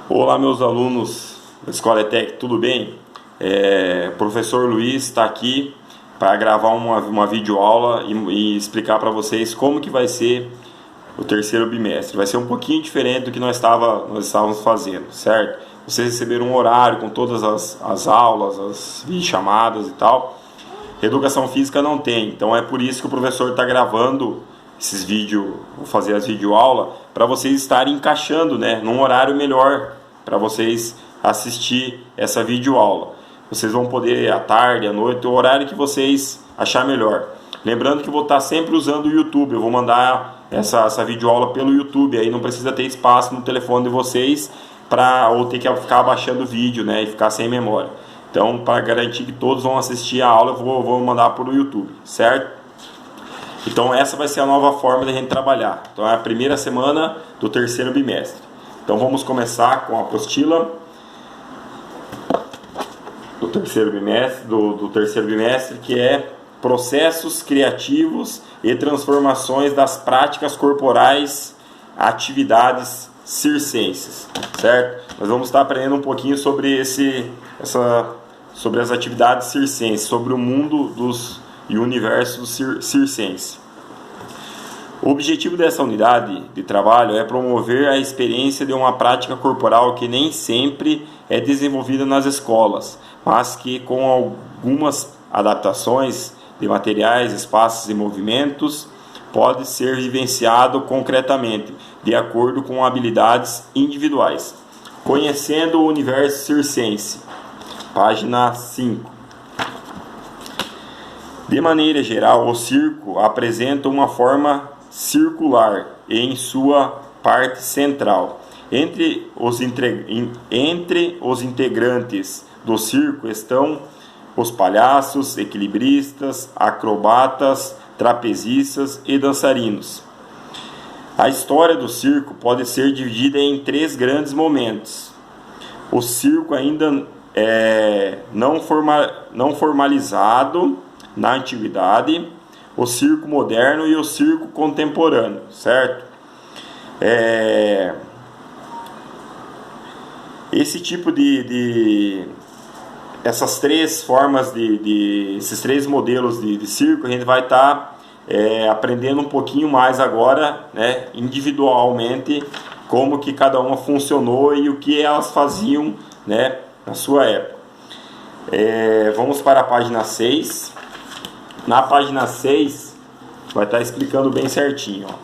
Olá, meus alunos da Escola ETEC, tudo bem? Professor Luiz está aqui para gravar uma videoaula e explicar para vocês como que vai ser o terceiro bimestre. Vai ser um pouquinho diferente do que nós estávamos fazendo, certo? Vocês receberam um horário com todas as aulas, as videochamadas e tal. Educação física não tem, então é por isso que o professor está gravando esses vídeos, vou fazer as videoaulas para vocês estarem encaixando, né, num horário melhor para vocês assistir essa videoaula. Vocês vão poder à tarde, à noite, o horário que vocês achar melhor. Lembrando que eu vou estar sempre usando o YouTube, eu vou mandar essa videoaula pelo YouTube, aí não precisa ter espaço no telefone de vocês ou ter que ficar baixando o vídeo, né, e ficar sem memória. Então, para garantir que todos vão assistir a aula, eu vou mandar por YouTube, certo? Então essa vai ser a nova forma de a gente trabalhar. Então é a primeira semana do terceiro bimestre. Então vamos começar com a apostila do terceiro bimestre, que é processos criativos e transformações das práticas corporais, atividades circenses, certo? Nós vamos estar aprendendo um pouquinho sobre sobre as atividades circenses, sobre o mundo e o universo circense. O objetivo dessa unidade de trabalho é promover a experiência de uma prática corporal que nem sempre é desenvolvida nas escolas, mas que com algumas adaptações de materiais, espaços e movimentos pode ser vivenciado concretamente, de acordo com habilidades individuais. Conhecendo o universo circense, página 5. De maneira geral, o circo apresenta uma forma circular em sua parte central. Entre os integrantes do circo estão os palhaços, equilibristas, acrobatas, trapezistas e dançarinos. A história do circo pode ser dividida em 3 grandes momentos. O circo ainda não formalizado na antiguidade, o circo moderno e o circo contemporâneo, certo? Esse tipo essas 3 formas esses 3 modelos de circo a gente vai estar aprendendo um pouquinho mais agora, né, individualmente, como que cada uma funcionou e o que elas faziam, né, na sua época. Vamos para a página 6. Na página 6 vai estar explicando bem certinho, ó.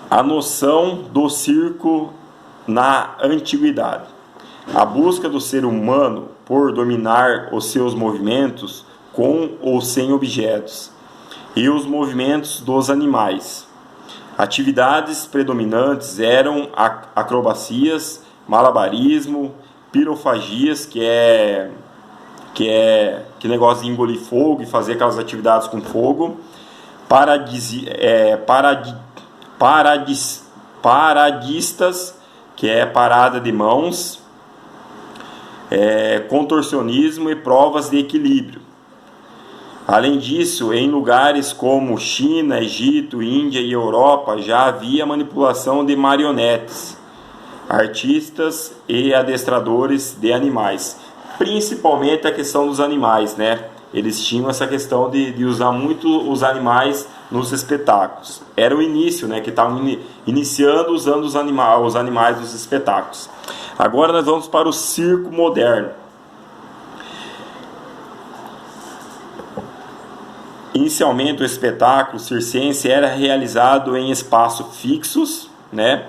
A noção do circo na antiguidade. A busca do ser humano por dominar os seus movimentos com ou sem objetos e os movimentos dos animais. Atividades predominantes eram acrobacias, malabarismo, pirofagias, que negócio de engolir fogo e fazer aquelas atividades com fogo, paradistas, que é parada de mãos, contorcionismo e provas de equilíbrio. Além disso, em lugares como China, Egito, Índia e Europa já havia manipulação de marionetes, artistas e adestradores de animais. Principalmente a questão dos animais, né? Eles tinham essa questão de usar muito os animais nos espetáculos. Era o início, né? Que estavam iniciando usando os animais nos espetáculos. Agora nós vamos para o circo moderno. Inicialmente o espetáculo circense era realizado em espaços fixos, né?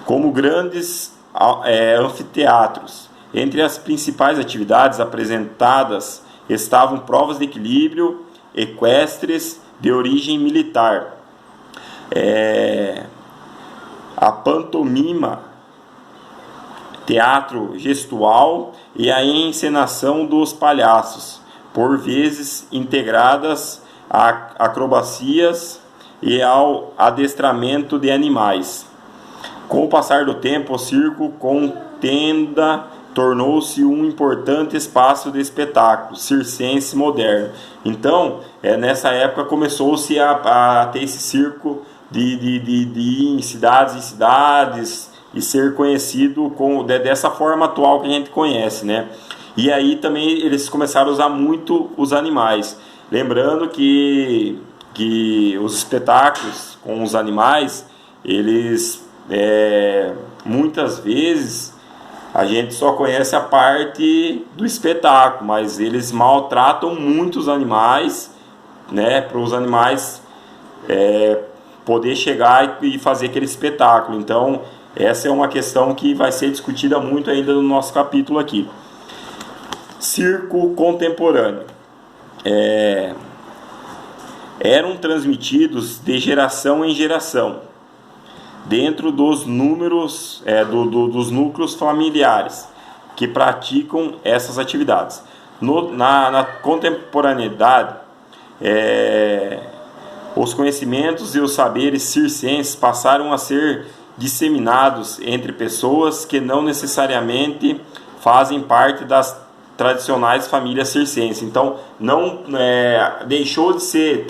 Como grandes anfiteatros. Entre as principais atividades apresentadas estavam provas de equilíbrio equestres de origem militar, a pantomima, teatro gestual e a encenação dos palhaços, por vezes integradas a acrobacias e ao adestramento de animais. Com o passar do tempo, o circo com tenda tornou-se um importante espaço de espetáculo circense moderno. Então, nessa época começou-se a ter esse circo de ir em cidades e ser conhecido dessa forma atual que a gente conhece, né? E aí também eles começaram a usar muito os animais. Lembrando que os espetáculos com os animais, eles muitas vezes a gente só conhece a parte do espetáculo, mas eles maltratam muito os animais, né, para os animais poder chegar e fazer aquele espetáculo. Então essa é uma questão que vai ser discutida muito ainda no nosso capítulo aqui. Circo contemporâneo. Eram transmitidos de geração em geração, dentro dos números dos núcleos familiares que praticam essas atividades. Na contemporaneidade, os conhecimentos e os saberes circenses passaram a ser disseminados entre pessoas que não necessariamente fazem parte das tradicionais famílias circenses. Então não deixou de ser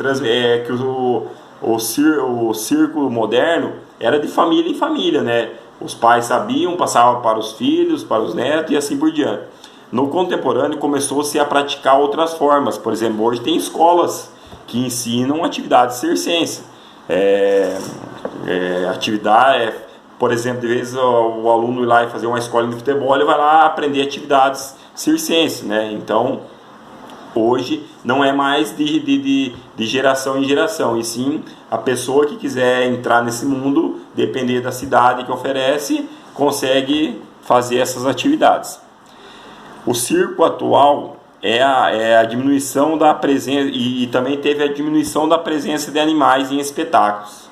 que o circo moderno era de família em família, né? Os pais sabiam, passavam para os filhos, para os netos e assim por diante. No contemporâneo começou-se a praticar outras formas. Por exemplo, hoje tem escolas que ensinam atividades circenses. Por exemplo, de vez o aluno ir lá e fazer uma escola de futebol, ele vai lá aprender atividades circenses, né? Então hoje não é mais de geração em geração, e sim a pessoa que quiser entrar nesse mundo, depender da cidade que oferece, consegue fazer essas atividades. O circo atual é a diminuição da presença, e também teve a diminuição da presença de animais em espetáculos.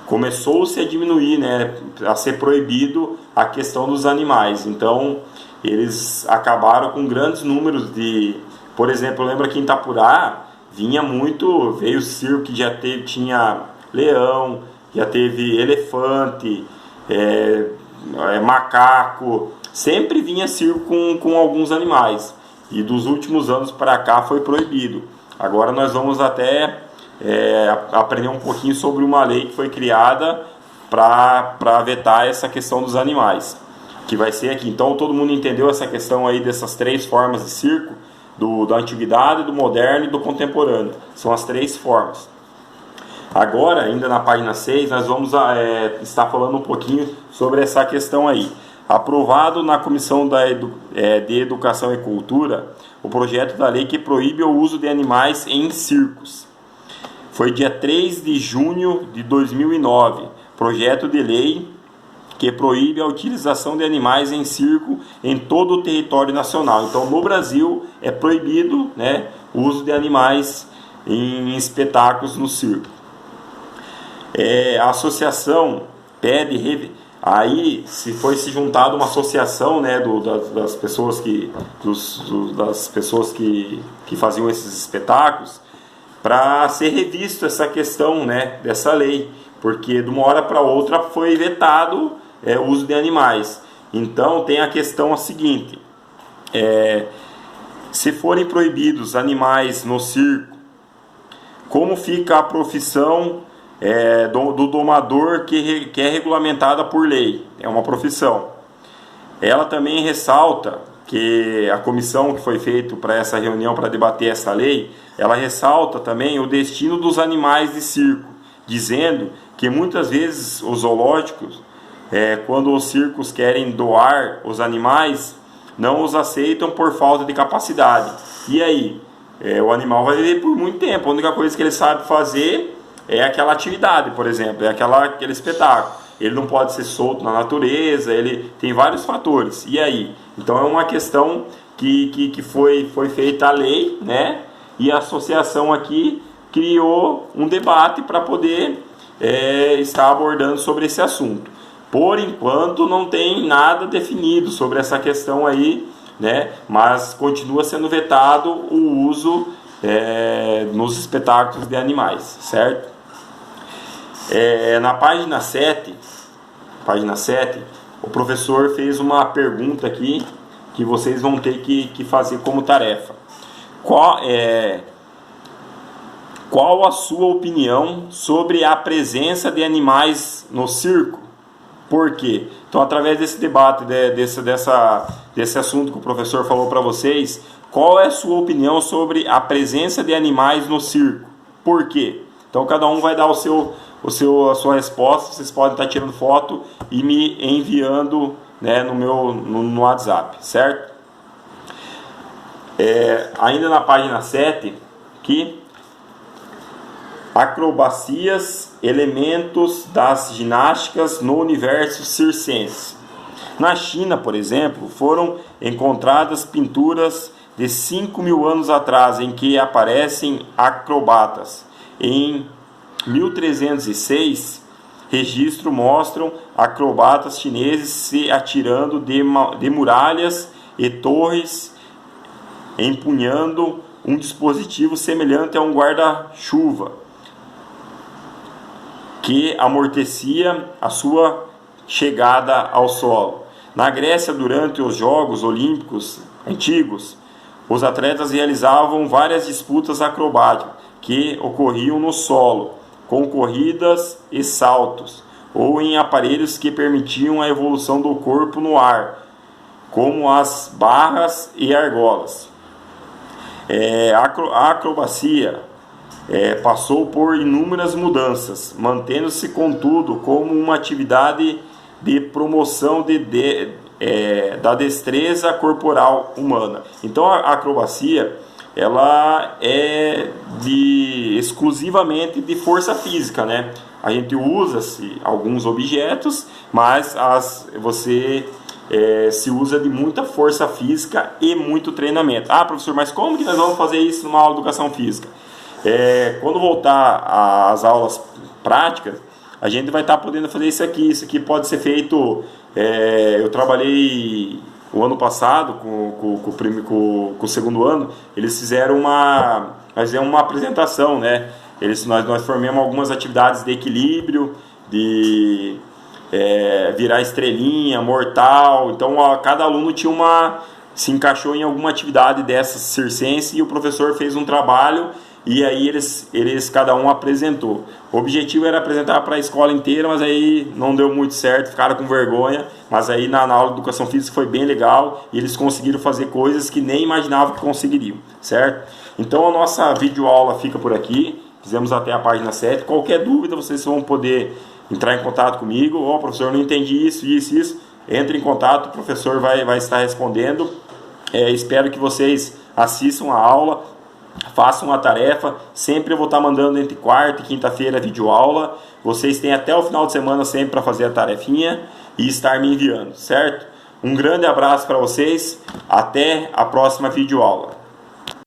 Começou-se a diminuir, né, a ser proibido a questão dos animais. Então eles acabaram com grandes números de... Por exemplo, eu lembro aqui em Itapurá, veio circo que tinha leão, já teve elefante, macaco, sempre vinha circo com alguns animais. E dos últimos anos para cá foi proibido. Agora nós vamos até aprender um pouquinho sobre uma lei que foi criada para vetar essa questão dos animais, que vai ser aqui. Então todo mundo entendeu essa questão aí dessas três formas de circo, da antiguidade, do moderno e do contemporâneo. São as três formas. Agora, ainda na página 6, nós vamos estar falando um pouquinho sobre essa questão aí. Aprovado na Comissão de Educação e Cultura o projeto da lei que proíbe o uso de animais em circos. Foi dia 3 de junho de 2009, projeto de lei que proíbe a utilização de animais em circo em todo o território nacional. Então, no Brasil, é proibido, né, o uso de animais em espetáculos no circo. A associação pede... Aí, se foi se juntado uma associação, né, das pessoas que faziam esses espetáculos, para ser revisto essa questão, né, dessa lei, porque de uma hora para outra foi vetado o uso de animais. Então tem a questão seguinte: se forem proibidos animais no circo, como fica a profissão do domador que é regulamentada por lei? É uma profissão. Ela também ressalta que a comissão que foi feita para essa reunião para debater essa lei, ela ressalta também o destino dos animais de circo, dizendo que muitas vezes os zoológicos, quando os circos querem doar os animais, não os aceitam por falta de capacidade. E aí? O animal vai viver por muito tempo. A única coisa que ele sabe fazer é aquela atividade, por exemplo, aquele espetáculo. Ele não pode ser solto na natureza, ele tem vários fatores. E aí? Então é uma questão que foi feita a lei, né? E a associação aqui criou um debate para poder estar abordando sobre esse assunto. Por enquanto não tem nada definido sobre essa questão aí, né? Mas continua sendo vetado o uso nos espetáculos de animais, certo? Na página 7, o professor fez uma pergunta aqui que vocês vão ter que fazer como tarefa. qual a sua opinião sobre a presença de animais no circo? Por quê? Então, através desse debate, desse assunto que o professor falou para vocês, qual é a sua opinião sobre a presença de animais no circo? Por quê? Então, cada um vai dar a sua resposta. Vocês podem estar tirando foto e me enviando, né, no WhatsApp, certo? Ainda na página 7, aqui, acrobacias, elementos das ginásticas no universo circense. Na China, por exemplo, foram encontradas pinturas de 5.000 anos atrás em que aparecem acrobatas. Em 1306, registros mostram acrobatas chineses se atirando de muralhas e torres, empunhando um dispositivo semelhante a um guarda-chuva que amortecia a sua chegada ao solo. Na Grécia, durante os Jogos Olímpicos antigos, os atletas realizavam várias disputas acrobáticas que ocorriam no solo, com corridas e saltos, ou em aparelhos que permitiam a evolução do corpo no ar, como as barras e argolas. A acrobacia passou por inúmeras mudanças, mantendo-se, contudo, como uma atividade de promoção da destreza corporal humana. Então, a acrobacia ela é exclusivamente de força física, né? A gente usa alguns objetos, mas você se usa de muita força física e muito treinamento. Ah, professor, mas como que nós vamos fazer isso numa aula de educação física? Quando voltar às aulas práticas, a gente vai estar podendo fazer isso aqui. Isso aqui pode ser feito. Eu trabalhei o ano passado com o segundo ano. Eles fizeram uma apresentação, né? Nós formamos algumas atividades de equilíbrio, de virar estrelinha, mortal. Então cada aluno se encaixou em alguma atividade dessa circense e o professor fez um trabalho. E aí cada um apresentou. O objetivo era apresentar para a escola inteira, mas aí não deu muito certo, ficaram com vergonha. Mas aí na aula de educação física foi bem legal e eles conseguiram fazer coisas que nem imaginavam que conseguiriam, certo? Então a nossa videoaula fica por aqui. Fizemos até a página 7. Qualquer dúvida vocês vão poder entrar em contato comigo. Professor, não entendi isso. Entre em contato, o professor vai estar respondendo. Espero que vocês assistam a aula. Façam a tarefa, sempre eu vou estar mandando entre quarta e quinta-feira a videoaula. Vocês têm até o final de semana sempre para fazer a tarefinha e estar me enviando, certo? Um grande abraço para vocês, até a próxima videoaula.